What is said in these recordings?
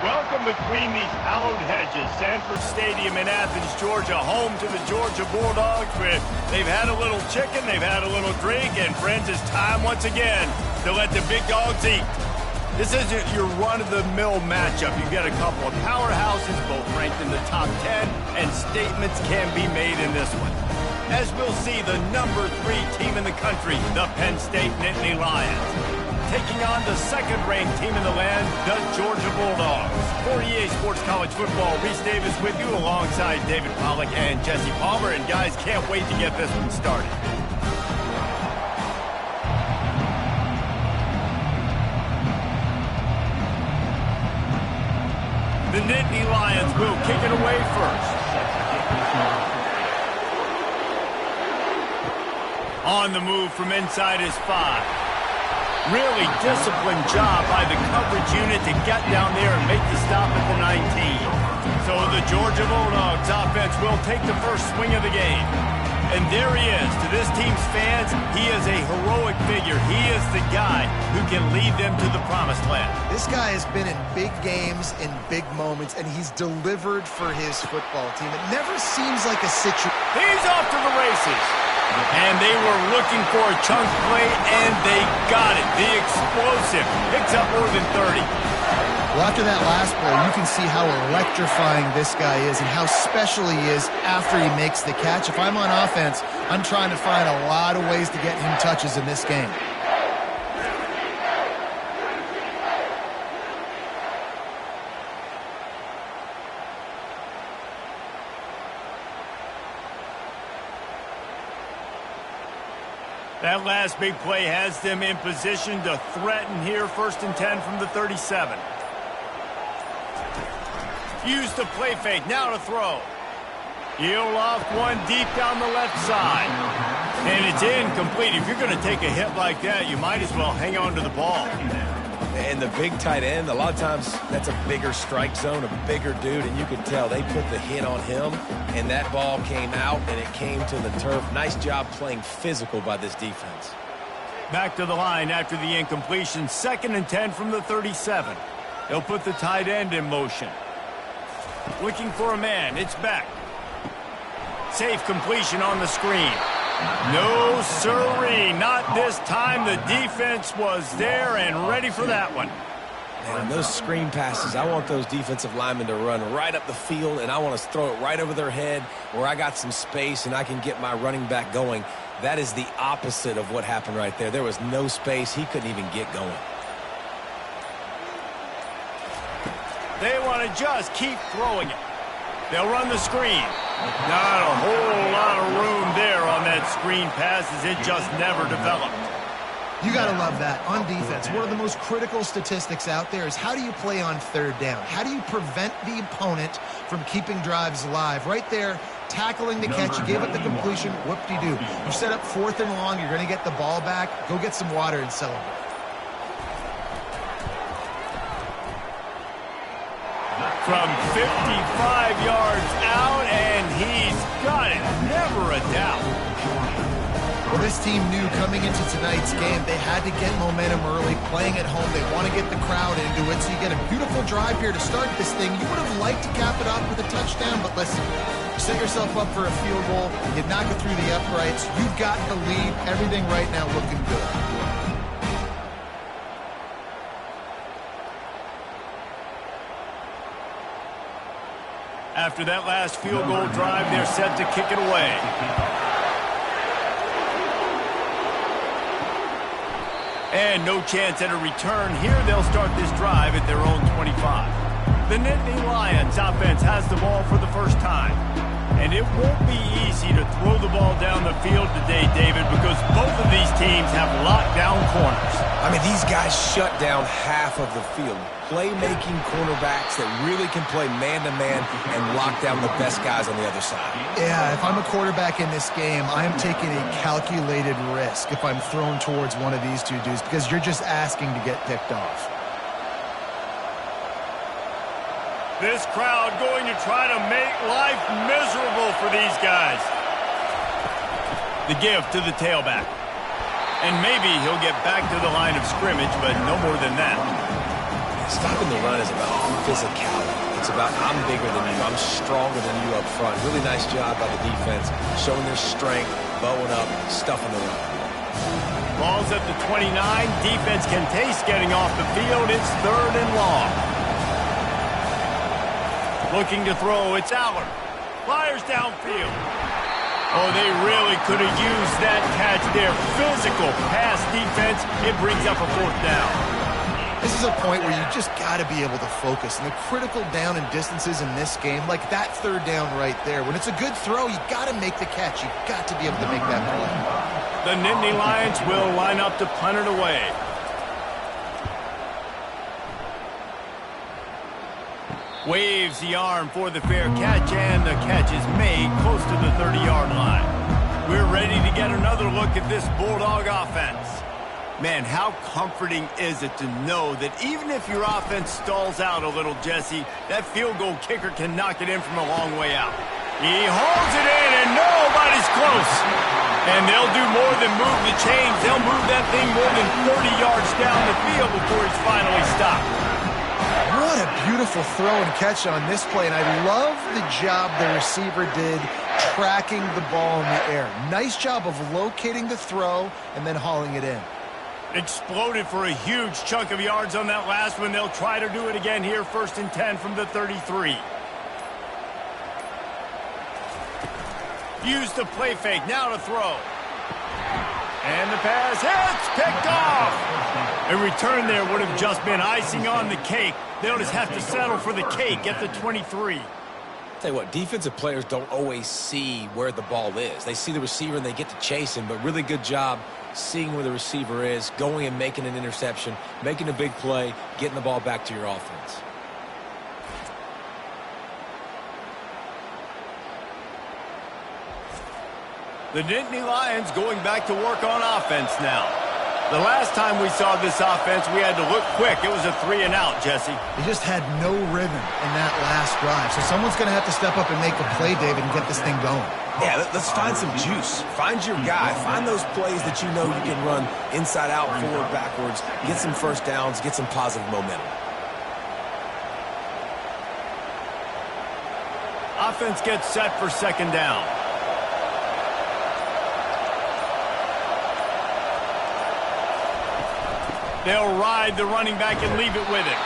Welcome between these hallowed hedges. Sanford Stadium in Athens, Georgia, home to the Georgia Bulldogs. They've had a little chicken, they've had a little drink, and friends, it's time once again to let the big dogs eat. This isn't your run-of-the-mill matchup. You've got a couple of powerhouses, both ranked in the top 10, and statements can be made in this one. As we'll see, the number 3 team in the country, the Penn State Nittany Lions, taking on the second-ranked team in the land, the Georgia Bulldogs. For EA Sports College Football, Reese Davis with you alongside David Pollack and Jesse Palmer. And guys, can't wait to get this one started. The Nittany Lions will kick it away first. On the move from inside his 5. Really disciplined job by the coverage unit to get down there and make the stop at the 19. So the Georgia Bulldogs offense will take the first swing of the game. And there he is. To this team's fans, he is a heroic figure. He is the guy who can lead them to the promised land. This guy has been in big games, in big moments, and he's delivered for his football team. It never seems like a situation. He's off to the races. And they were looking for a chunk play, and they got it. The explosive picks up more than 30. Well, after that last play, you can see how electrifying this guy is and how special he is after he makes the catch. If I'm on offense, I'm trying to find a lot of ways to get him touches in this game. That last big play has them in position to threaten here. 1st and 10 from the 37. Use the play fake. Now to throw. He'll loft one deep down the left side. And it's incomplete. If you're going to take a hit like that, you might as well hang on to the ball. And the big tight end, a lot of times that's a bigger strike zone, a bigger dude, and you could tell they put the hit on him, and that ball came out, and it came to the turf. Nice job playing physical by this defense. Back to the line after the incompletion. 2nd and 10 from the 37. They'll put the tight end in motion. Looking for a man. It's back. Safe completion on the screen. No, sirree, not this time. The defense was there and ready for that one. And those screen passes, I want those defensive linemen to run right up the field, and I want to throw it right over their head where I got some space and I can get my running back going. That is the opposite of what happened right there. There was no space. He couldn't even get going. They want to just keep throwing it. They'll run the screen. Not a whole lot of room there on that screen pass as it just never developed. You got to love that. On defense, one of the most critical statistics out there is how do you play on 3rd down? How do you prevent the opponent from keeping drives alive? Right there, tackling the catch. You gave up the completion. Whoop-de-doo. You set up 4th and long. You're going to get the ball back. Go get some water and celebrate. From 55 yards out, and he's got it. Never a doubt. Well, this team knew coming into tonight's game they had to get momentum early, playing at home. They want to get the crowd into it, so you get a beautiful drive here to start this thing. You would have liked to cap it off with a touchdown, but listen, you set yourself up for a field goal. You knock it through the uprights. You've got the lead. Everything right now looking good. After that last field goal drive, they're set to kick it away. And no chance at a return. Here they'll start this drive at their own 25. The Nittany Lions offense has the ball for the first time. And it won't be easy to throw the ball down the field today, David, because both of these teams have lockdown corners. I mean, these guys shut down half of the field. Playmaking cornerbacks that really can play man-to-man and lock down the best guys on the other side. Yeah, if I'm a quarterback in this game, I am taking a calculated risk if I'm thrown towards one of these two dudes because you're just asking to get picked off. This crowd going to try to make life miserable for these guys. The give to the tailback. And maybe he'll get back to the line of scrimmage, but no more than that. stopping the run is about physicality. It's about I'm bigger than you, I'm stronger than you up front. Really nice job by the defense, showing their strength, bowing up, stuffing the run. Ball's at the 29. Defense can taste getting off the field. It's 3rd and long. Looking to throw, it's Allard. Fires downfield. Oh, they really could have used that catch there. Physical pass defense. It brings up a 4th down. This is a point where you just got to be able to focus. And the critical down and distances in this game, like that 3rd down right there, when it's a good throw, you got to make the catch. You got to be able to make that play. The Nittany Lions will line up to punt it away. Waves the arm for the fair catch, and the catch is made close to the 30-yard line. We're ready to get another look at this Bulldog offense. Man, how comforting is it to know that even if your offense stalls out a little, Jesse, that field goal kicker can knock it in from a long way out. He holds it in, and nobody's close. And they'll do more than move the chains. They'll move that thing more than 30 yards down the field before he's finally stopped. What a beautiful throw and catch on this play, and I love the job the receiver did tracking the ball in the air. Nice job of locating the throw and then hauling it in. Exploded for a huge chunk of yards on that last one. They'll try to do it again here, 1st and 10 from the 33. Use the play fake, now to throw. And the pass hits, picked off. A return there would have just been icing on the cake. They'll just have to settle for the cake at the 23. Tell you what, defensive players don't always see where the ball is. They see the receiver and they get to chase him, but really good job seeing where the receiver is, going and making an interception, making a big play, getting the ball back to your offense. The Nittany Lions going back to work on offense now. The last time we saw this offense, we had to look quick. It was a 3-and-out, Jesse. They just had no rhythm in that last drive. So someone's going to have to step up and make a play, David, and get this thing going. Yeah, let's find some juice. Find your guy. Find those plays that you know you can run inside out, forward, backwards. Get some first downs. Get some positive momentum. Offense gets set for 2nd down. They'll ride the running back and leave it with him.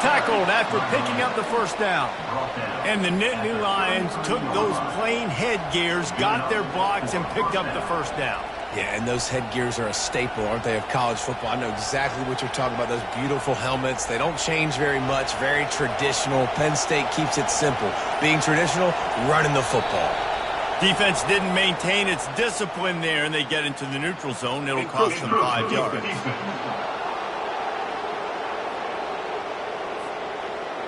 Tackled after picking up the 1st down. And the Nittany Lions took those plain headgears, got their blocks, and picked up the 1st down. Yeah, and those headgears are a staple, aren't they, of college football? I know exactly what you're talking about, those beautiful helmets. They don't change very much, very traditional. Penn State keeps it simple. Being traditional, running the football. Defense didn't maintain its discipline there, and they get into the neutral zone. It'll cost them 5 yards.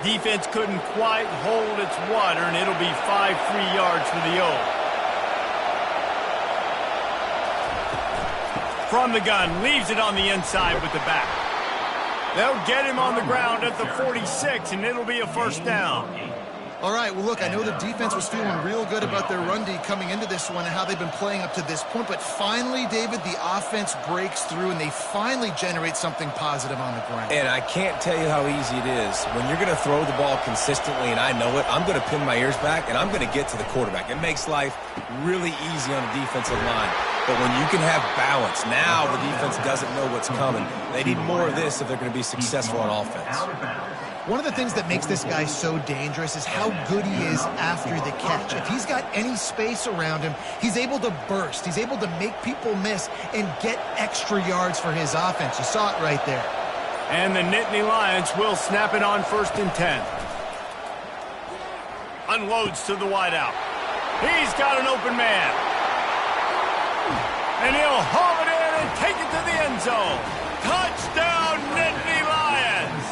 Defense couldn't quite hold its water, and it'll be 5 free yards for the O. From the gun, leaves it on the inside with the back. They'll get him on the ground at the 46, and it'll be a 1st down. All right, well, look, I know the defense was feeling real good about their run D coming into this one and how they've been playing up to this point, but finally, David, the offense breaks through and they finally generate something positive on the ground. And I can't tell you how easy it is. When you're going to throw the ball consistently, and I know it, I'm going to pin my ears back, and I'm going to get to the quarterback. It makes life really easy on the defensive line. But when you can have balance, now the defense doesn't know what's coming. They need more of this if they're going to be successful on offense. One of the things that makes this guy so dangerous is how good he is after the catch. If he's got any space around him, he's able to burst. He's able to make people miss and get extra yards for his offense. You saw it right there. And the Nittany Lions will snap it on 1st and 10. Unloads to the wideout. He's got an open man. And he'll haul it in and take it to the end zone. Touchdown, Nittany Lions!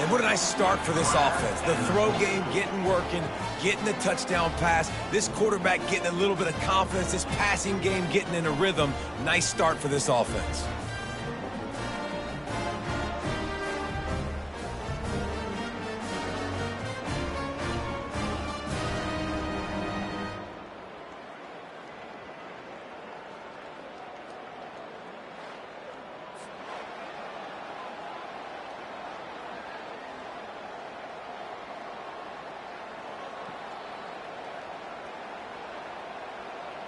And what a nice start for this offense. The throw game getting working, getting the touchdown pass. This quarterback getting a little bit of confidence. This passing game getting in a rhythm. Nice start for this offense.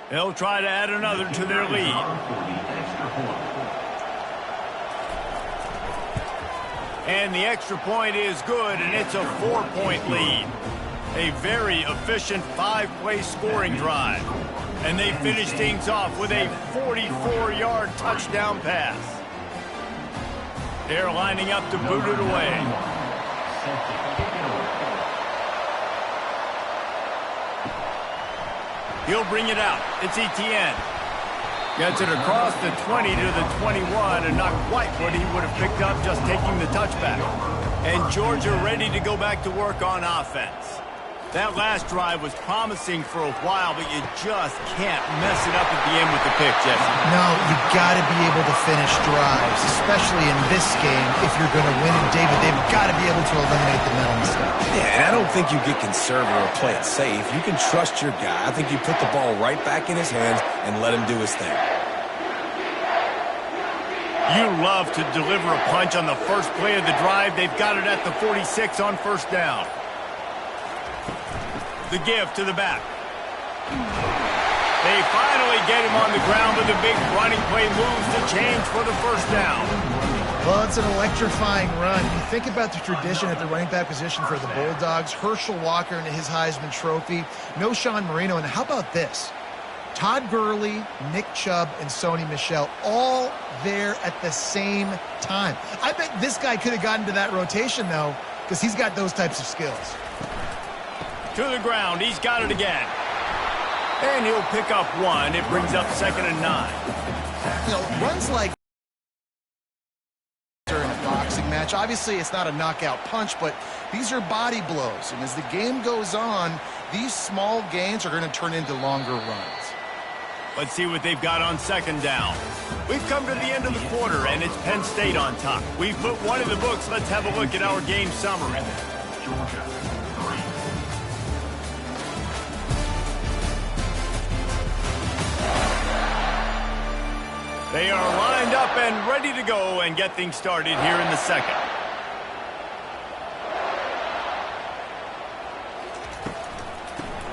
They'll try to add another to their lead. And the extra point is good, and it's a 4-point lead. A very efficient 5-play scoring drive. And they finish things off with a 44-yard touchdown pass. They're lining up to boot it away. He'll bring it out. It's Etienne. Gets it across the 20 to the 21, and not quite what he would have picked up just taking the touchback. And Georgia ready to go back to work on offense. That last drive was promising for a while, but you just can't mess it up at the end with the pick, Jesse. No, you got to be able to finish drives, especially in this game. If you're going to win it, David, they've got to be able to eliminate the mental mistakes. Yeah, and I don't think you get conservative or play it safe. You can trust your guy. I think you put the ball right back in his hands and let him do his thing. You love to deliver a punch on the first play of the drive. They've got it at the 46 on first down. The give to the back. They finally get him on the ground with a big running play moves to change for the first down. Well, it's an electrifying run. You think about the tradition at the running back position for the Bulldogs. Herschel Walker and his Heisman Trophy. No Sean Marino. And how about this? Todd Gurley, Nick Chubb, and Sony Michel all there at the same time. I bet this guy could have gotten to that rotation, though, because he's got those types of skills. To the ground. He's got it again. And he'll pick up one. It brings up 2nd and 9. You know, runs like during a boxing match. Obviously, it's not a knockout punch, but these are body blows. And as the game goes on, these small gains are going to turn into longer runs. Let's see what they've got on 2nd down. We've come to the end of the quarter, and it's Penn State on top. We've put one in the books. Let's have a look at our game summary. Georgia. They are lined up and ready to go and get things started here in the second.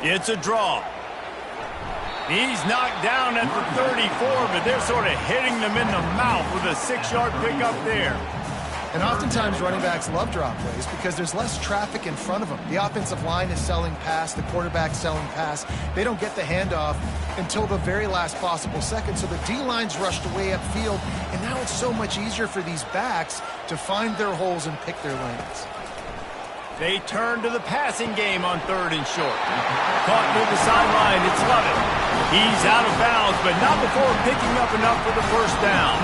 It's a draw. He's knocked down at the 34, but they're sort of hitting them in the mouth with a 6-yard pickup there. And oftentimes running backs love drop plays because there's less traffic in front of them. The offensive line is selling pass, the quarterback's selling pass. They don't get the handoff until the very last possible second, so the D-line's rushed away upfield, and now it's so much easier for these backs to find their holes and pick their lanes. They turn to the passing game on 3rd and short. Caught near the sideline, it's Lovett. He's out of bounds, but not before picking up enough for the first down.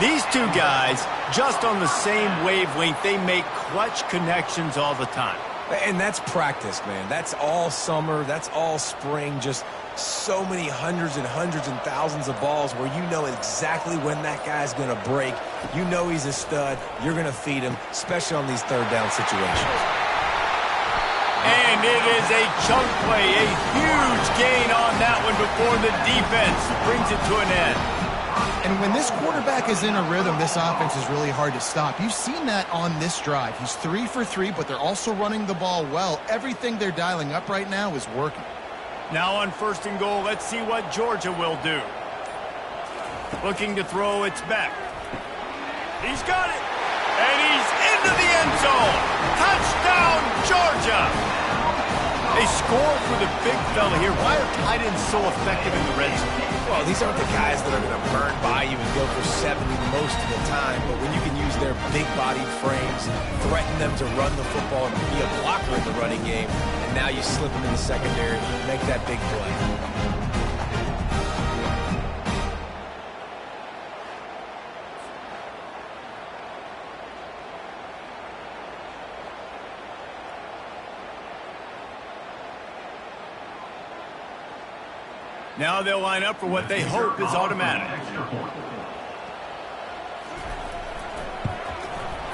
These two guys, just on the same wavelength, they make clutch connections all the time. And that's practice, man. That's all summer. That's all spring. Just so many hundreds and thousands of balls where you know exactly when that guy's going to break. You know he's a stud. You're going to feed him, especially on these 3rd down situations. And it is a chunk play, a huge gain on that one before the defense brings it to an end. And when this quarterback is in a rhythm, this offense is really hard to stop. You've seen that on this drive. He's 3 for 3, but they're also running the ball well. Everything they're dialing up right now is working. Now on 1st and goal, let's see what Georgia will do. Looking to throw, it's Beck. He's got it. And he's into the end zone. Touchdown, Georgia. They score for the big fella here. Why are tight ends so effective in the red zone? Well, these aren't the guys that are going to burn by you and go for 70 most of the time, but when you can use their big-bodied frames, threaten them to run the football and be a blocker in the running game, and now you slip them in the secondary, make that big play. Now they'll line up for what they hope is automatic.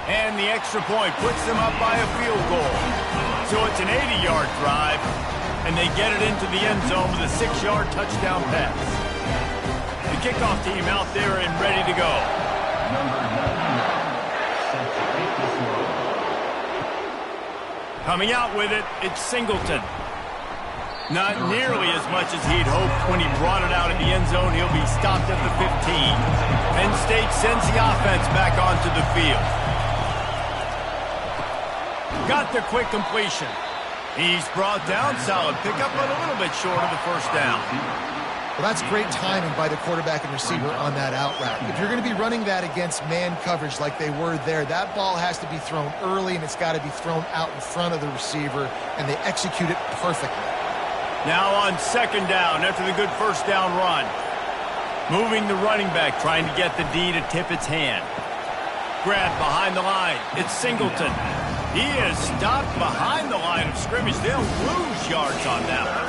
And the extra point puts them up by a field goal. So it's an 80-yard drive, and they get it into the end zone with a 6-yard touchdown pass. The kickoff team out there and ready to go. Coming out with it, it's Singleton. Not nearly as much as he'd hoped when he brought it out of the end zone. He'll be stopped at the 15. Penn State sends the offense back onto the field. Got the quick completion. He's brought down. Solid pickup, but a little bit short of the first down. Well, that's great timing by the quarterback and receiver on that out route. If you're going to be running that against man coverage like they were there, that ball has to be thrown early, and it's got to be thrown out in front of the receiver, and they execute it perfectly. Now on second down after the good first down run. Moving the running back, trying to get the D to tip its hand. Grab behind the line. It's Singleton. He is stopped behind the line of scrimmage. They'll lose yards on that one.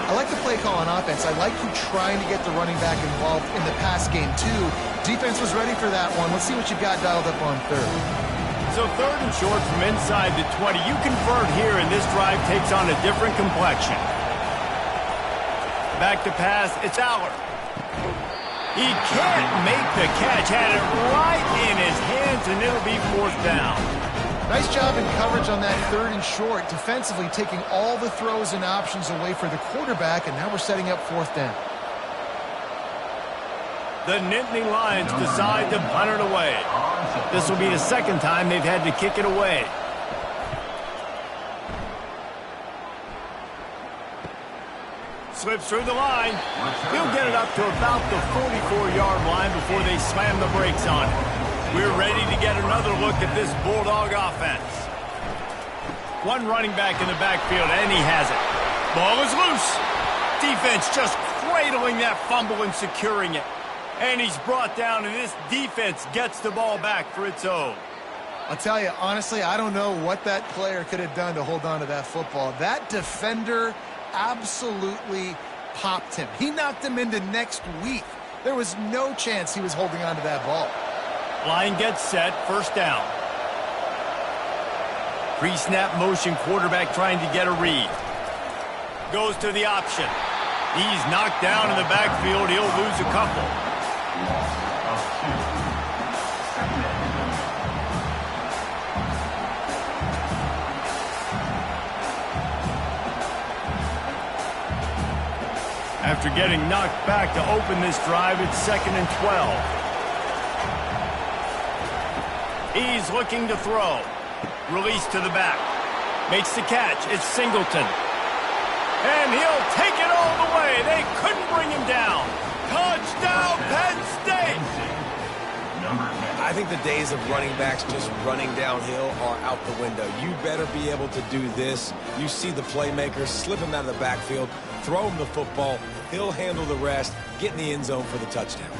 I like the play call on offense. I like you trying to get the running back involved in the pass game, too. Defense was ready for that one. Let's see what you've got dialed up on third. So third and short from inside the 20. You convert here, and this drive takes on a different complexion. Back to pass. It's Aller. He can't make the catch. Had it right in his hands, and it'll be fourth down. Nice job in coverage on that third and short, defensively taking all the throws and options away for the quarterback, and now we're setting up fourth down. The Nittany Lions decide to punt it away. This will be the second time they've had to kick it away. Slips through the line. He'll get it up to about the 44-yard line before they slam the brakes on it. We're ready to get another look at this Bulldog offense. One running back in the backfield, and he has it. Ball is loose. Defense just cradling that fumble and securing it. And he's brought down, and this defense gets the ball back for its own. I'll tell you, honestly, I don't know what that player could have done to hold on to that football. That defender absolutely popped him. He knocked him into next week. There was no chance he was holding on to that ball. Line gets set, first down. Pre-snap motion, quarterback trying to get a read. Goes to the option. He's knocked down in the backfield. He'll lose a couple. After getting knocked back to open this drive, it's 2nd and 12. He's looking to throw. Release to the back. Makes the catch. It's Singleton. And he'll take it all the way. They couldn't bring him down. Touchdown, Penn State! I think the days of running backs just running downhill are out the window. You better be able to do this. You see the playmaker, slip him out of the backfield, throw him the football, he'll handle the rest, get in the end zone for the touchdown.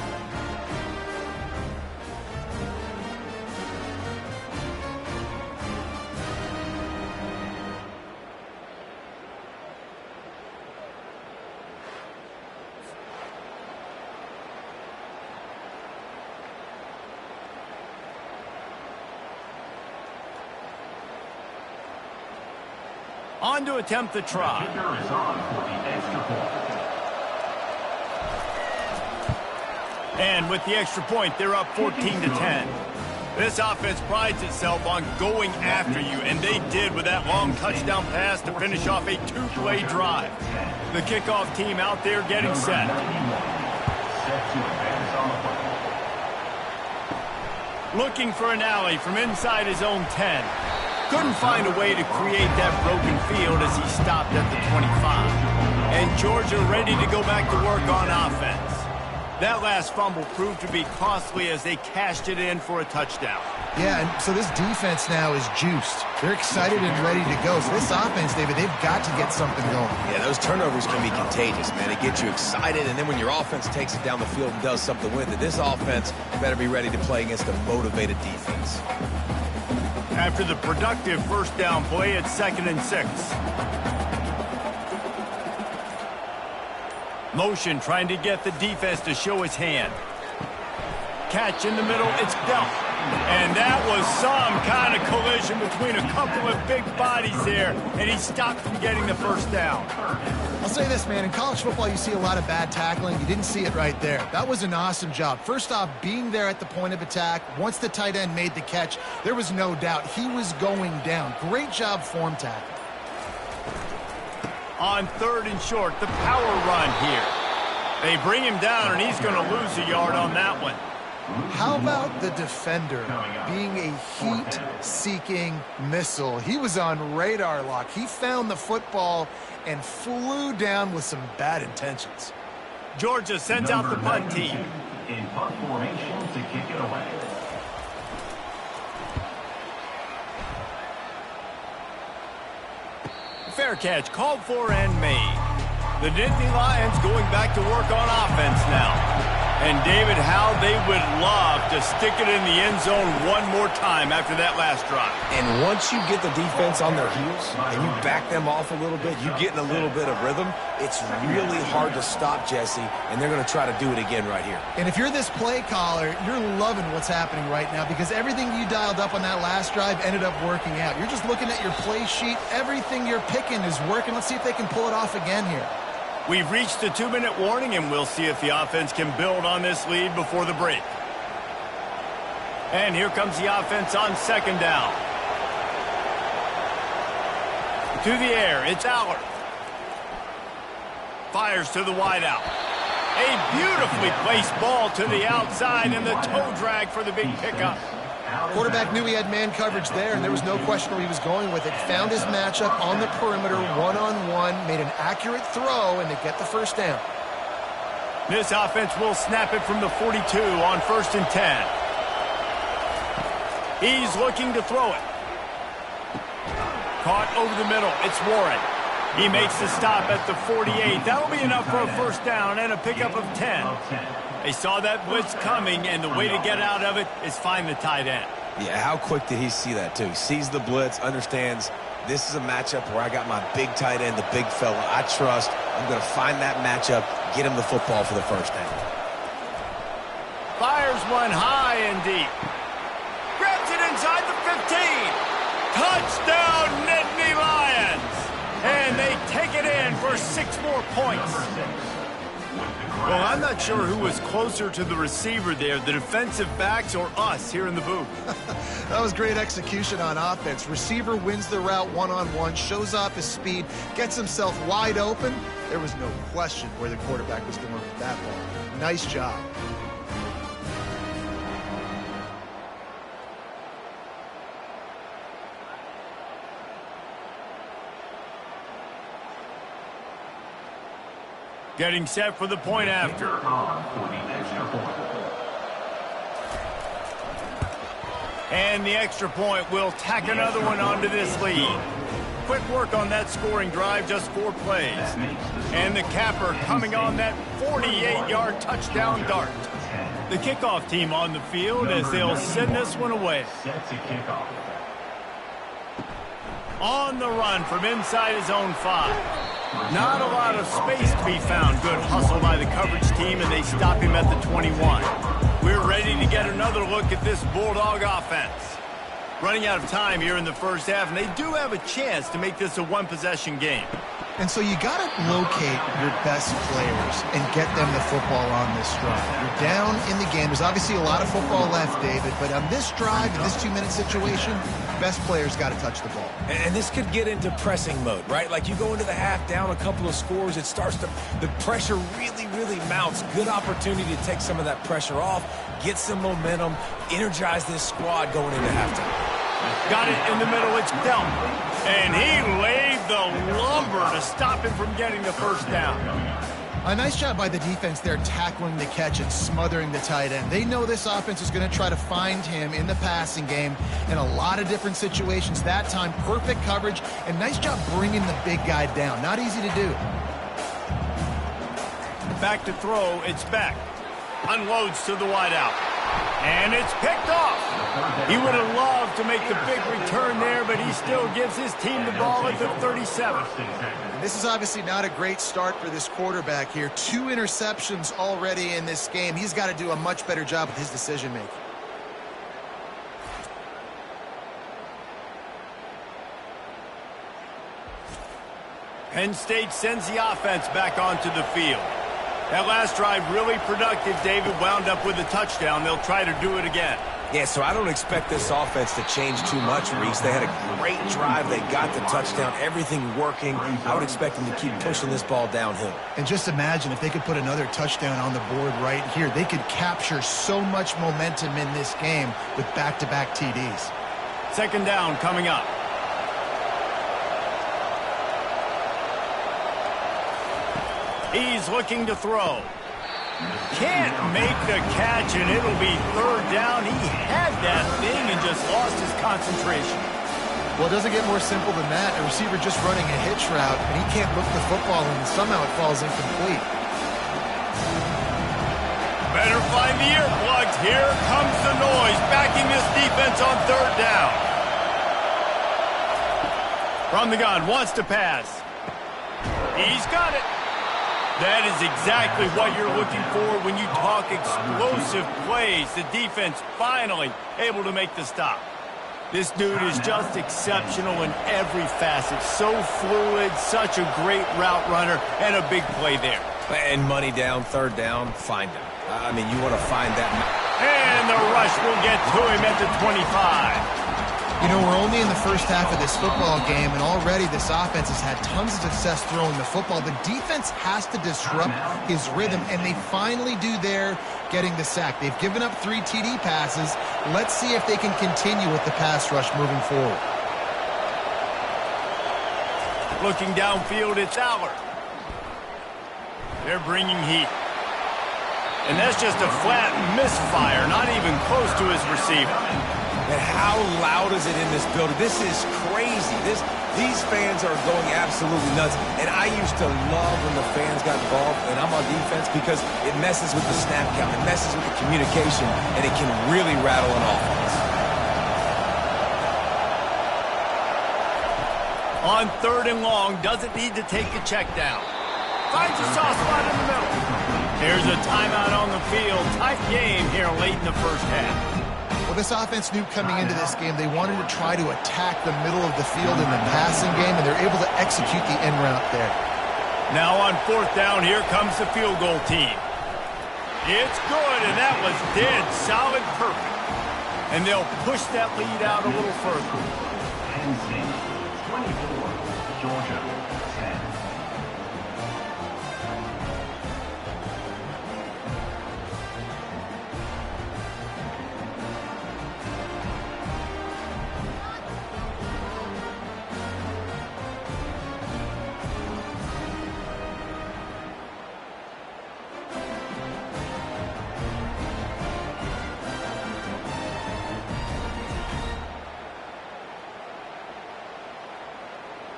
On to attempt the try. And with the extra point, they're up 14-10. This offense prides itself on going after you, and they did with that long touchdown pass to finish off a two-play drive. The kickoff team out there getting set. Looking for an alley from inside his own 10. Couldn't find a way to create that broken field as he stopped at the 25. And Georgia ready to go back to work on offense. That last fumble proved to be costly as they cashed it in for a touchdown. Yeah, and so this defense now is juiced. They're excited and ready to go. So this offense, David, they've got to get something going. Yeah, those turnovers can be contagious, man. It gets you excited, and then when your offense takes it down the field and does something with it, this offense better be ready to play against a motivated defense. After the productive first down play, it's 2nd and 6. Motion trying to get the defense to show his hand. Catch in the middle, it's dealt. And that was some kind of collision between a couple of big bodies there, and he stopped from getting the first down. I'll say this, man, in college football you see a lot of bad tackling. You didn't see it right there. That was an awesome job. First off, being there at the point of attack. Once the tight end made the catch, there was no doubt he was going down. Great job form tackling. On 3rd and short, the power run here. They bring him down, and he's going to lose a yard on that one. How about the defender being a heat-seeking missile? He was on radar lock. He found the football and flew down with some bad intentions. Georgia sends out the punt team. In punt formation to kick it away. Fair catch called for and made. The Nittany Lions going back to work on offense now. And, David, how they would love to stick it in the end zone one more time after that last drive. And once you get the defense on their heels and you back them off a little bit, you get in a little bit of rhythm, it's really hard to stop, Jesse, and they're going to try to do it again right here. And if you're this play caller, you're loving what's happening right now because everything you dialed up on that last drive ended up working out. You're just looking at your play sheet. Everything you're picking is working. Let's see if they can pull it off again here. We've reached the 2-minute warning, and we'll see if the offense can build on this lead before the break. And here comes the offense on 2nd down. To the air, it's Allard. Fires to the wideout. A beautifully placed ball to the outside, and the toe drag for the big pickup. Quarterback knew he had man coverage there, and there was no question where he was going with it. Found his matchup on the perimeter, one-on-one, made an accurate throw, and they get the first down. This offense will snap it from the 42 on 1st and 10. He's looking to throw it. Caught over the middle. It's Warren. He makes the stop at the 48. That'll be enough for a first down and a pickup of 10. They saw that blitz coming, and the way to get out of it is find the tight end. Yeah, how quick did he see that, too? Sees the blitz, understands this is a matchup where I got my big tight end, the big fella I trust. I'm going to find that matchup, get him the football for the first down. Fires one high and deep. Grabs it inside the 15. Touchdown, Nittany Lions! And they take it in for 6 more points. Well, I'm not sure who was closer to the receiver there, the defensive backs or us here in the booth. That was great execution on offense. Receiver wins the route one-on-one, shows off his speed, gets himself wide open. There was no question where the quarterback was going with that ball. Nice job. Getting set for the point after. And the extra point will tack another one onto this lead. Quick work on that scoring drive, just 4 plays. And the capper coming on that 48-yard touchdown dart. The kickoff team on the field as they'll send this one away. On the run from inside his own 5. Not a lot of space to be found. Good hustle by the coverage team, and they stop him at the 21. We're ready to get another look at this Bulldog offense. Running out of time here in the first half, and they do have a chance to make this a one-possession game. And so you got to locate your best players and get them the football on this drive. You're down in the game. There's obviously a lot of football left, David, but on this drive, in this 2-minute situation, best players got to touch the ball. And this could get into pressing mode, right? Like you go into the half down a couple of scores, it starts to, the pressure really mounts. Good opportunity to take some of that pressure off, get some momentum, energize this squad going into halftime. Got it in the middle, it's Delp. And he laid the lumber to stop him from getting the first down. A nice job by the defense there, tackling the catch and smothering the tight end. They know this offense is going to try to find him in the passing game in a lot of different situations. That time, perfect coverage, and nice job bringing the big guy down. Not easy to do. Back to throw, it's Beck. Unloads to the wideout. And it's picked off. He would have loved to make the big return there, but he still gives his team the ball at the 37. And this is obviously not a great start for this quarterback here. 2 interceptions already in this game. He's got to do a much better job with his decision-making. Penn State sends the offense back onto the field. That last drive really productive. David wound up with a touchdown. They'll try to do it again. Yeah, so I don't expect this offense to change too much, Reese. They had a great drive. They got the touchdown, everything working. I would expect them to keep pushing this ball downhill. And just imagine if they could put another touchdown on the board right here. They could capture so much momentum in this game with back-to-back TDs. Second down coming up. He's looking to throw. Can't make the catch, and it'll be third down. He had that thing and just lost his concentration. Well, it doesn't get more simple than that. A receiver just running a hitch route, and he can't look the football, and somehow it falls incomplete. Better find the earplugs. Here comes the noise, backing this defense on third down. From the gun, wants to pass. He's got it. That is exactly what you're looking for when you talk explosive plays. The defense finally able to make the stop. This dude is just exceptional in every facet. So fluid, such a great route runner, and a big play there. And money down, third down, find him. I mean, you want to find that. And the rush will get to him at the 25. You know, we're only in the first half of this football game, and already this offense has had tons of success throwing the football. The defense has to disrupt his rhythm, and they finally do there, getting the sack. They've given up 3 TD passes. Let's see if they can continue with the pass rush moving forward. Looking downfield, it's Aller. They're bringing heat. And that's just a flat misfire, not even close to his receiver. And how loud is it in this building? This is crazy. These fans are going absolutely nuts. And I used to love when the fans got involved, and I'm on defense, because it messes with the snap count. It messes with the communication, and it can really rattle an offense. On third and long, doesn't need to take a check down. Finds a soft spot in the middle. There's a timeout on the field. Tight game here late in the first half. Well, this offense knew coming into this game they wanted to try to attack the middle of the field in the passing game, and they're able to execute the end route there. Now on fourth down, here comes the field goal team. It's good, and that was dead solid, perfect. And they'll push that lead out a little further. Penn State, 24, Georgia, 10.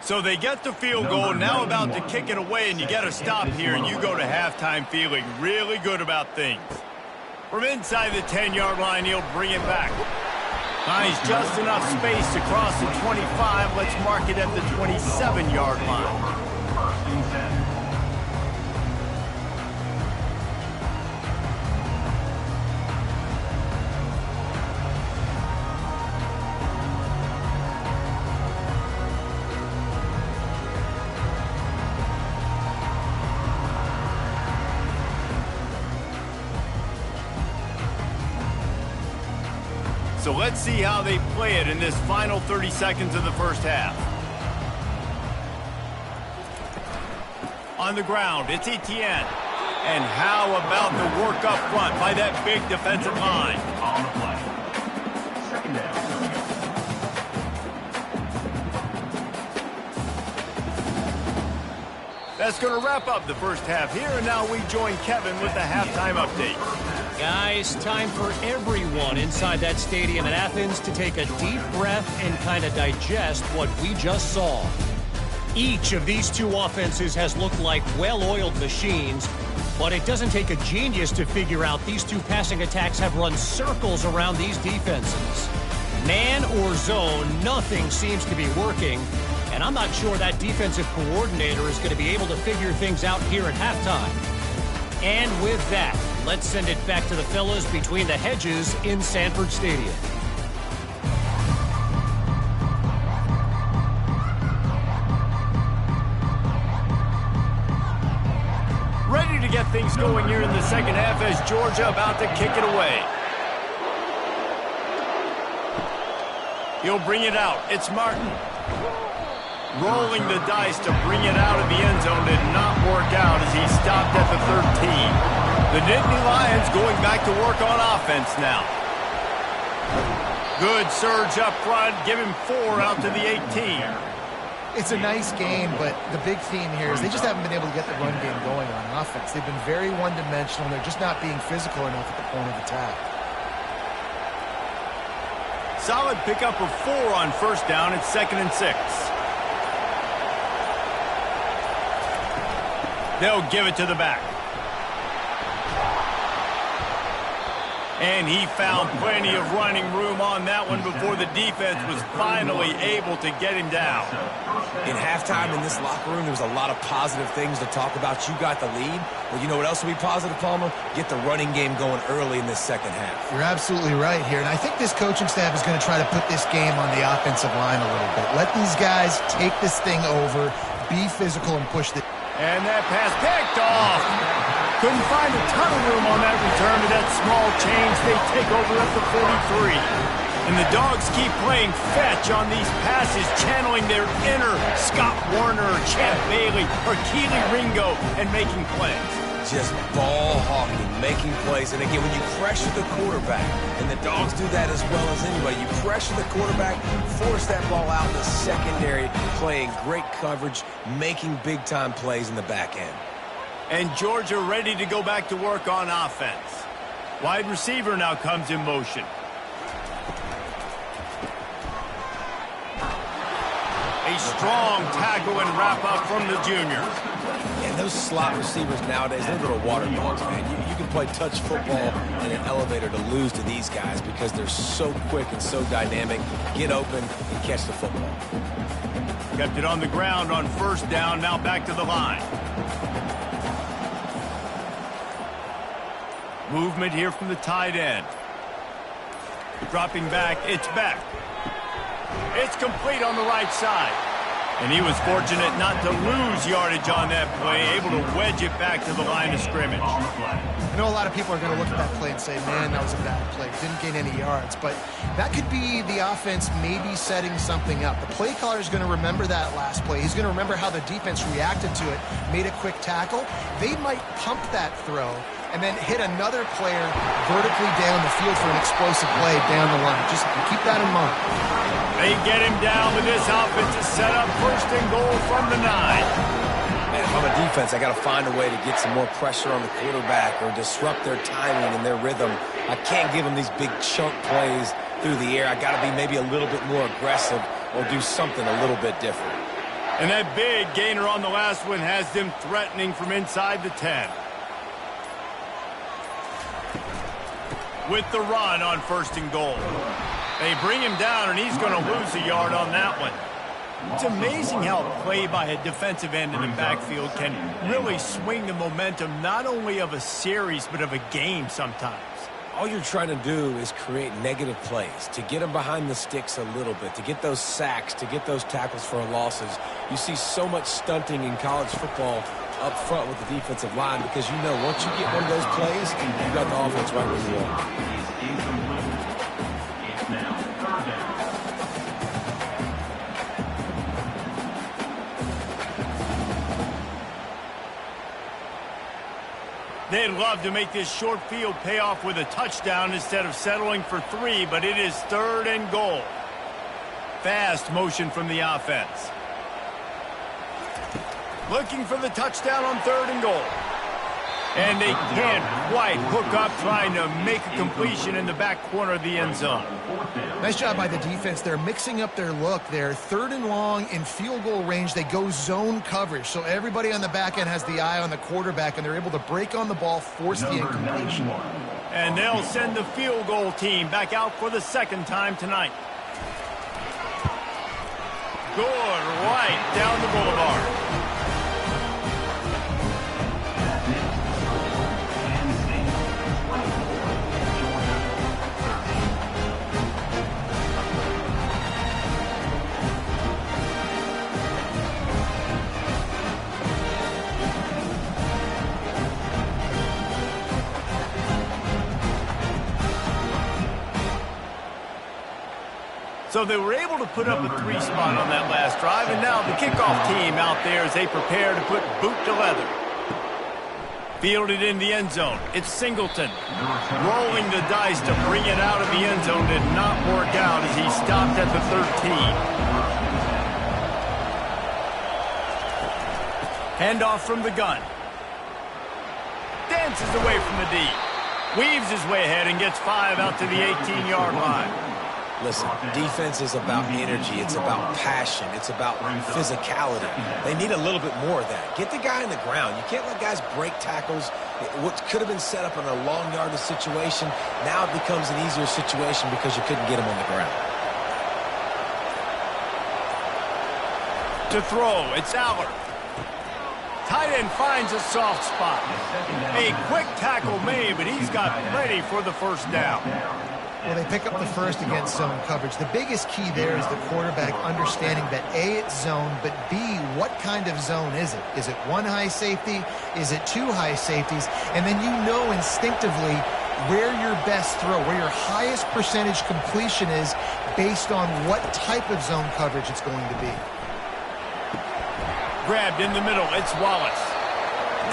So they get the field goal, now about to kick it away, and you get a stop here, and you go to halftime feeling really good about things. From inside the 10-yard line, he'll bring it back. Finds just enough space to cross the 25. Let's mark it at the 27-yard line. First and 10. So let's see how they play it in this final 30 seconds of the first half. On the ground, it's Etienne. And how about the work up front by that big defensive line? On the play. Second down. That's going to wrap up the first half here, and now we join Kevin with the halftime update. Guys, time for everyone inside that stadium in Athens to take a deep breath and kind of digest what we just saw. Each of these two offenses has looked like well-oiled machines, but it doesn't take a genius to figure out these two passing attacks have run circles around these defenses. Man or zone, nothing seems to be working, and I'm not sure that defensive coordinator is going to be able to figure things out here at halftime. And with that, let's send it back to the fellas between the hedges in Sanford Stadium. Ready to get things going here in the second half as Georgia about to kick it away. He'll bring it out. It's Martin. Rolling the dice to bring it out of the end zone did not work out as he stopped at the 13. The Nittany Lions going back to work on offense now. Good surge up front. Give him 4 out to the 18. It's a nice game, but the big theme here is they just haven't been able to get the run game going on offense. They've been very one-dimensional, and they're just not being physical enough at the point of attack. Solid pickup of 4 on first down. It's 2nd and 6. They'll give it to the back. And he found plenty of running room on that one before the defense was finally able to get him down. In halftime in this locker room, there was a lot of positive things to talk about. You got the lead. Well, you know what else will be positive, Palmer? Get the running game going early in this second half. You're absolutely right here, and I think this coaching staff is going to try to put this game on the offensive line a little bit. Let these guys take this thing over, be physical, and push the... And that pass picked off. Couldn't find a ton of room on that return to that small change. They take over at the 43. And the Dogs keep playing fetch on these passes, channeling their inner Scott Warner, Champ Bailey, or Keely Ringo, and making plays. Just ball hawking, making plays. And again, when you pressure the quarterback, and the Dogs do that as well as anybody, you pressure the quarterback, force that ball out in the secondary, playing great coverage, making big-time plays in the back end. And Georgia ready to go back to work on offense. Wide receiver now comes in motion. A strong tackle and wrap-up from the junior. And those slot receivers nowadays, they're little water dogs, man. You can play touch football in an elevator to lose to these guys because they're so quick and so dynamic. Get open and catch the football. Kept it on the ground on first down, now back to the line. Movement here from the tight end. Dropping back, it's back. It's complete on the right side. And he was fortunate not to lose yardage on that play, able to wedge it back to the line of scrimmage. I know a lot of people are going to look at that play and say, man, that was a bad play. Didn't gain any yards. But that could be the offense maybe setting something up. The play caller is going to remember that last play. He's going to remember how the defense reacted to it, made a quick tackle. They might pump that throw and then hit another player vertically down the field for an explosive play down the line. Just keep that in mind. They get him down with this offensive setup. 1st and goal from the 9. Man, if I'm a defense, I got to find a way to get some more pressure on the quarterback or disrupt their timing and their rhythm. I can't give them these big chunk plays through the air. I got to be maybe a little bit more aggressive or do something a little bit different. And that big gainer on the last one has them threatening from inside the 10. With the run on 1st and goal. They bring him down, and he's going to lose a yard on that one. It's amazing how a play by a defensive end in the backfield can really swing the momentum not only of a series but of a game sometimes. All you're trying to do is create negative plays, to get them behind the sticks a little bit, to get those sacks, to get those tackles for losses. You see so much stunting in college football up front with the defensive line because you know once you get one of those plays, you got the offense right where you want. It's now 3rd down. They'd love to make this short field pay off with a touchdown instead of settling for 3, but it is 3rd and goal. Fast motion from the offense. Looking for the touchdown on 3rd and goal. And they can't quite hook up trying to make a completion in the back corner of the end zone. Nice job by the defense. They're mixing up their look. They're 3rd and long in field goal range. They go zone coverage. So everybody on the back end has the eye on the quarterback, and they're able to break on the ball, force the incompletion. And they'll send the field goal team back out for the 2nd time tonight. Good, right down the boulevard. So they were able to put up a 3 spot on that last drive, and now the kickoff team out there as they prepare to put boot to leather. Fielded in the end zone. It's Singleton. Rolling the dice to bring it out of the end zone did not work out as he stopped at the 13. Handoff from the gun. Dances away from the D. Weaves his way ahead and gets 5 out to the 18-yard line. Listen, defense is about energy. It's about passion. It's about physicality. They need a little bit more of that. Get the guy on the ground. You can't let guys break tackles. What could have been set up in a long yardage situation, now it becomes an easier situation because you couldn't get him on the ground. To throw, it's Aller. Tight end finds a soft spot. A quick tackle made, but he's got ready for the first down. Well, they pick up the first against zone coverage. The biggest key there is the quarterback understanding that A, it's zone, but B, what kind of zone is it? Is it 1 high safety? Is it 2 high safeties? And then you know instinctively where your best throw, where your highest percentage completion is based on what type of zone coverage it's going to be. Grabbed in the middle, it's Wallace.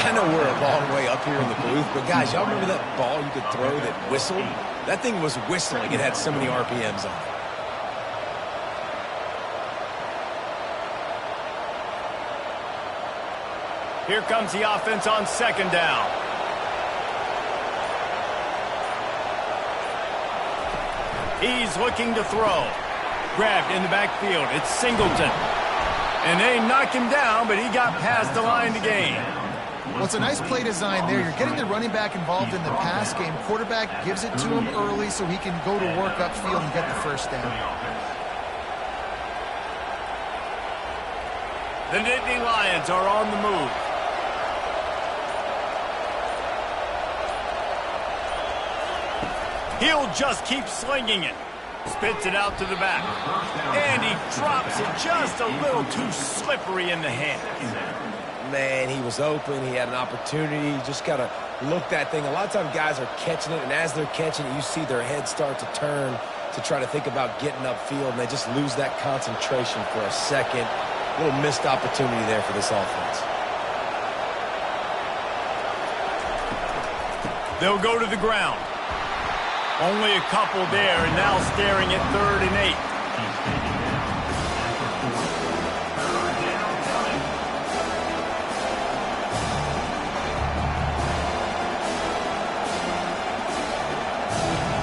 I know we're a long way up here in the booth, but guys, y'all remember that ball you could throw that whistled? That thing was whistling. It had so many RPMs on it. Here comes the offense on second down. He's looking to throw. Grabbed in the backfield. It's Singleton. And they knock him down, but he got past the line to gain. Well, it's a nice play design there. You're getting the running back involved in the pass game. Quarterback gives it to him early so he can go to work upfield and get the first down. The Nittany Lions are on the move. He'll just keep slinging it. Spits it out to the back. And he drops it just a little too slippery in the hand. Man, he was open. He had an opportunity. You just got to look that thing. A lot of times guys are catching it, and as they're catching it, you see their head start to turn to try to think about getting upfield, and they just lose that concentration for a second. A little missed opportunity there for this offense. They'll go to the ground. Only a couple there, and now staring at 3rd and 8.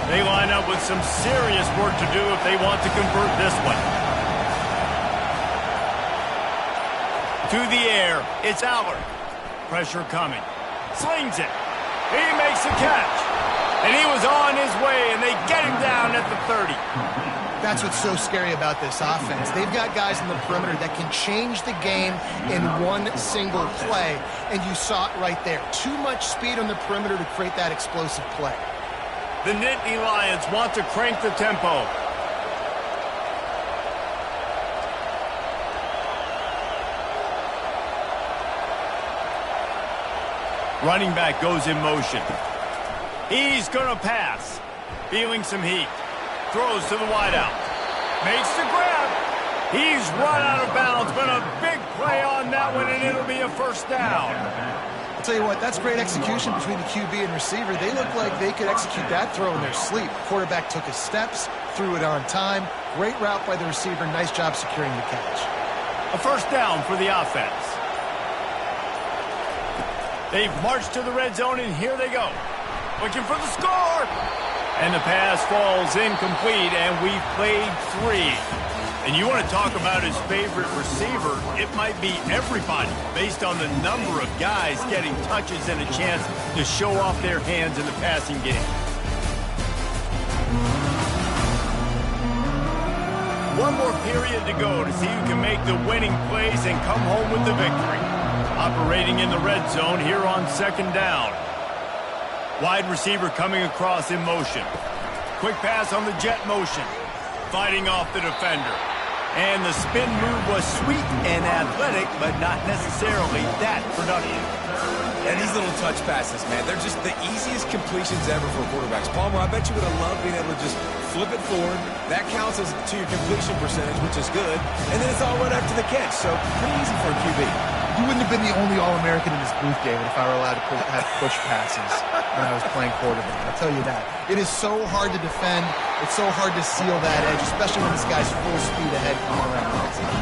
They line up with some serious work to do if they want to convert this one. To the air, it's Aller. Pressure coming. Slings it. He makes the catch. And he was on his way, and they get him down at the 30. That's what's so scary about this offense. They've got guys in the perimeter that can change the game in one single play, and you saw it right there. Too much speed on the perimeter to create that explosive play. The Nittany Lions want to crank the tempo. Running back goes in motion. He's going to pass. Feeling some heat. Throws to the wideout. Makes the grab. He's run out of bounds, but a big play on that one, and it'll be a first down. I'll tell you what, that's great execution between the QB and receiver. They look like they could execute that throw in their sleep. Quarterback took his steps, threw it on time. Great route by the receiver. Nice job securing the catch. A first down for the offense. They've marched to the red zone, and here they go. Looking for the score. And the pass falls incomplete, and we've played 3. And you want to talk about his favorite receiver, it might be everybody based on the number of guys getting touches and a chance to show off their hands in the passing game. One more period to go to see who can make the winning plays and come home with the victory. Operating in the red zone here on second down. Wide receiver coming across in motion. Quick pass on the jet motion. Fighting off the defender. And the spin move was sweet and athletic, but not necessarily that productive. And these little touch passes, man, they're just the easiest completions ever for quarterbacks. Palmer, I bet you would have loved being able to just flip it forward. That counts as to your completion percentage, which is good. And then it's all right after the catch, so pretty easy for a QB. You wouldn't have been the only All-American in this booth, David, if I were allowed to have push passes when I was playing quarterback. I'll tell you that. It is so hard to defend. It's so hard to seal that edge, especially when this guy's full speed ahead coming around the outside.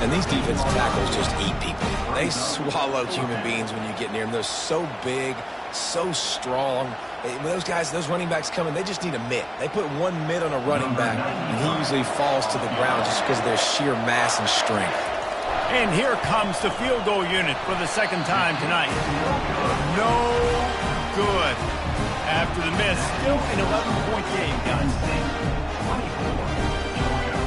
And these defensive tackles just eat people. They swallow human beings when you get near them. They're so big, so strong. When those guys, those running backs come in, they just need a mitt. They put one mitt on a running back, and he usually falls to the ground just because of their sheer mass and strength. And here comes the field goal unit for the second time tonight. No good. After the miss, still an 11-point game, guys. 24, Georgia.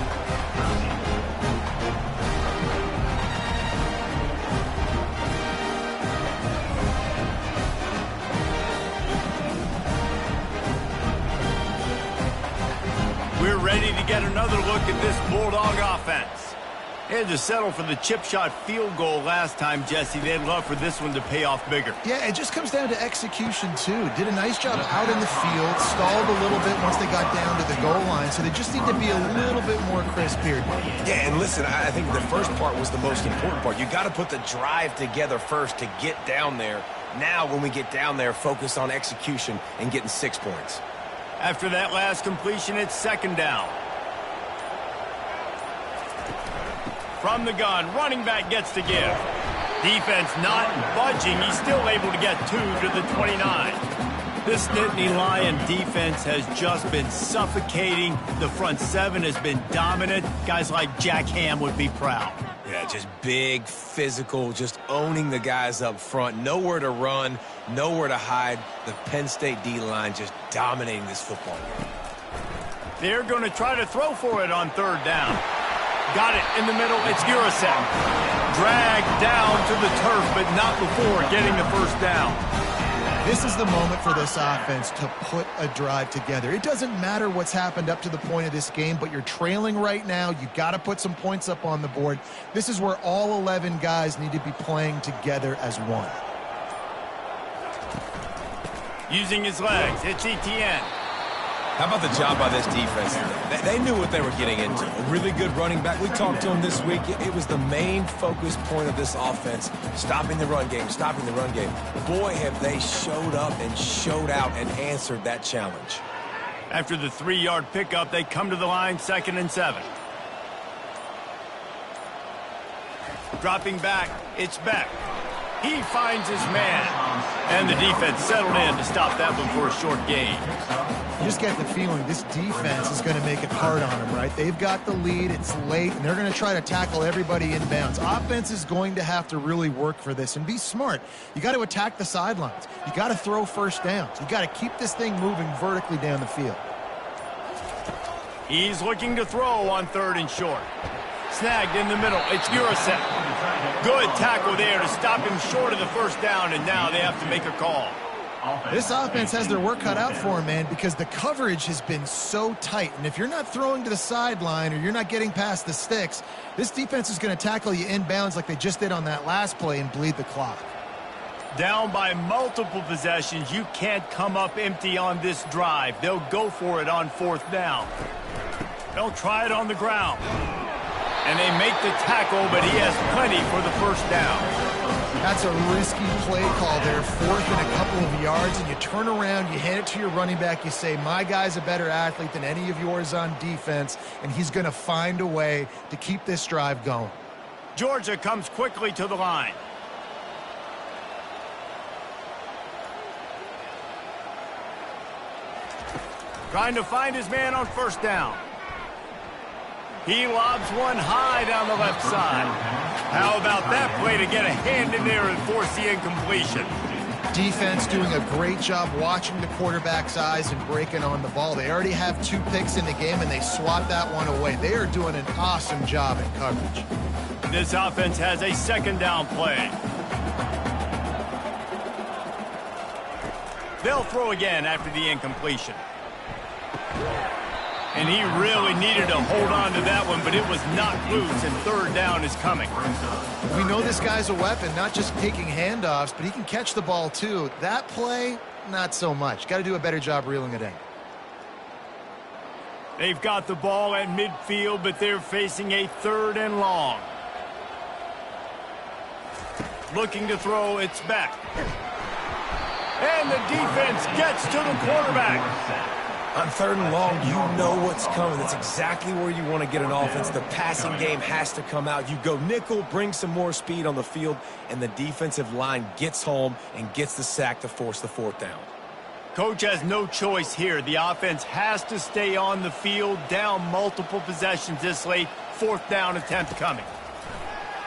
We're ready to get another look at this Bulldog offense. They had to settle for the chip shot field goal last time, Jesse. They'd love for this one to pay off bigger. Yeah, it just comes down to execution, too. Did a nice job out in the field, stalled a little bit once they got down to the goal line, so they just need to be a little bit more crisp here. Yeah, and listen, I think the first part was the most important part. You got to put the drive together first to get down there. Now, when we get down there, focus on execution and getting 6 points. After that last completion, it's second down. From the gun, running back gets to give. Defense not budging. He's still able to get 2 to the 29. This Nittany Lion defense has just been suffocating. The front seven has been dominant. Guys like Jack Ham would be proud. Yeah, just big, physical, just owning the guys up front. Nowhere to run, nowhere to hide. The Penn State D-line just dominating this football game. They're going to try to throw for it on third down. Got it in the middle. It's Urasek. Dragged down to the turf, but not before getting the first down. This is the moment for this offense to put a drive together. It doesn't matter what's happened up to the point of this game, but you're trailing right now. You got to put some points up on the board. This is where all 11 guys need to be playing together as one. Using his legs, it's Etienne. How about the job by this defense? They knew what they were getting into. A really good running back. We talked to him this week. It was the main focus point of this offense, stopping the run game, stopping the run game. Boy, have they showed up and showed out and answered that challenge. After the 3-yard pickup, they come to the line, 2nd and 7. Dropping back, it's Beck. He finds his man. And the defense settled in to stop that one for a short gain. You just get the feeling this defense is going to make it hard on them, right? They've got the lead, it's late, and they're going to try to tackle everybody inbounds. Offense is going to have to really work for this and be smart. You got to attack the sidelines. You got to throw first downs. You got to keep this thing moving vertically down the field. He's looking to throw on 3rd and short. Snagged in the middle. It's Urasek. Good tackle there to stop him short of the first down, and now they have to make a call. This offense has their work cut out for them, man, because the coverage has been so tight. And if you're not throwing to the sideline or you're not getting past the sticks, this defense is going to tackle you inbounds like they just did on that last play and bleed the clock. Down by multiple possessions, you can't come up empty on this drive. They'll go for it on 4th down. They'll try it on the ground. And they make the tackle, but he has plenty for the first down. That's a risky play call there, 4th and a couple of yards, and you turn around, you hand it to your running back, you say, my guy's a better athlete than any of yours on defense, and he's going to find a way to keep this drive going. Georgia comes quickly to the line. Trying to find his man on 1st down. He lobs one high down the left side. How about that play to get a hand in there and force the incompletion? Defense doing a great job watching the quarterback's eyes and breaking on the ball. They already have 2 picks in the game, and they swat that one away. They are doing an awesome job in coverage. This offense has a 2nd down play. They'll throw again after the incompletion. And he really needed to hold on to that one, but it was knocked loose, and third down is coming. We know this guy's a weapon, not just taking handoffs, but he can catch the ball too. That play, not so much. Got to do a better job reeling it in. They've got the ball at midfield, but they're facing a third and long. Looking to throw, it's back. And the defense gets to the quarterback. On third and long, you know what's coming. That's exactly where you want to get an offense. The passing game has to come out. You go nickel, bring some more speed on the field, and the defensive line gets home and gets the sack to force the fourth down. Coach has no choice here. The offense has to stay on the field, down multiple possessions this late. Fourth down attempt coming.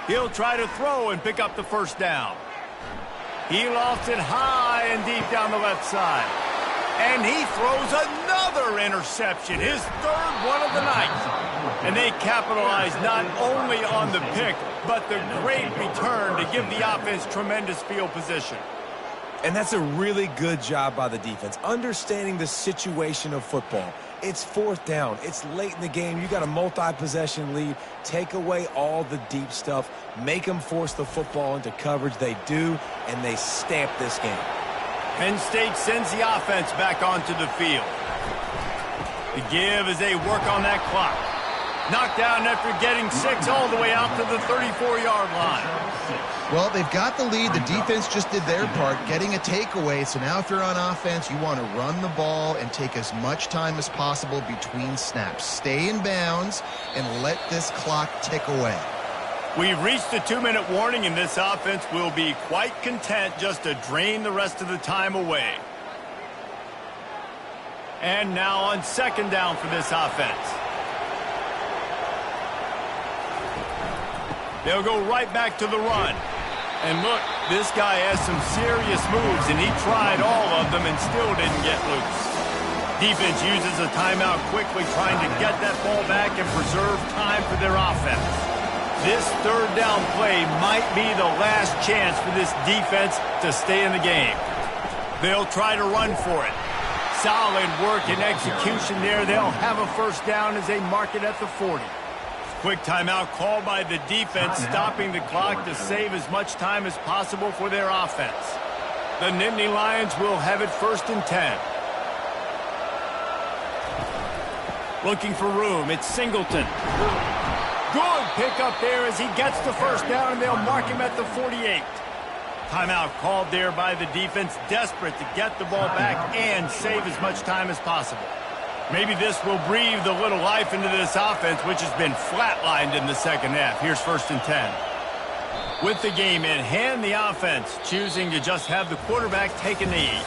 He'll try to throw and pick up the first down. He lofts it high and deep down the left side. And he throws another interception, his third one of the night. And they capitalize not only on the pick, but the great return to give the offense tremendous field position. And that's a really good job by the defense, understanding the situation of football. It's fourth down. It's late in the game. You got a multi-possession lead. Take away all the deep stuff. Make them force the football into coverage. They do, and they stamp this game. Penn State sends the offense back onto the field. The give as they work on that clock. Knocked down after getting 6 all the way out to the 34-yard line. Well, they've got the lead. The defense just did their part, getting a takeaway. So now if you're on offense, you want to run the ball and take as much time as possible between snaps. Stay in bounds and let this clock tick away. We've reached the 2-minute warning, and this offense will be quite content just to drain the rest of the time away. And now on second down for this offense. They'll go right back to the run. And look, this guy has some serious moves, and he tried all of them and still didn't get loose. Defense uses a timeout quickly, trying to get that ball back and preserve time for their offense. This third down play might be the last chance for this defense to stay in the game. They'll try to run for it. Solid work and execution there. They'll have a first down as they mark it at the 40. Quick timeout called by the defense, stopping the clock to save as much time as possible for their offense. The Nittany Lions will have it 1st and 10. Looking for room, it's Singleton. Good pickup there as he gets the first down, and they'll mark him at the 48. Timeout called there by the defense, desperate to get the ball back and save as much time as possible. Maybe this will breathe a little life into this offense, which has been flatlined in the second half. Here's 1st and 10. With the game in hand, the offense choosing to just have the quarterback take a knee.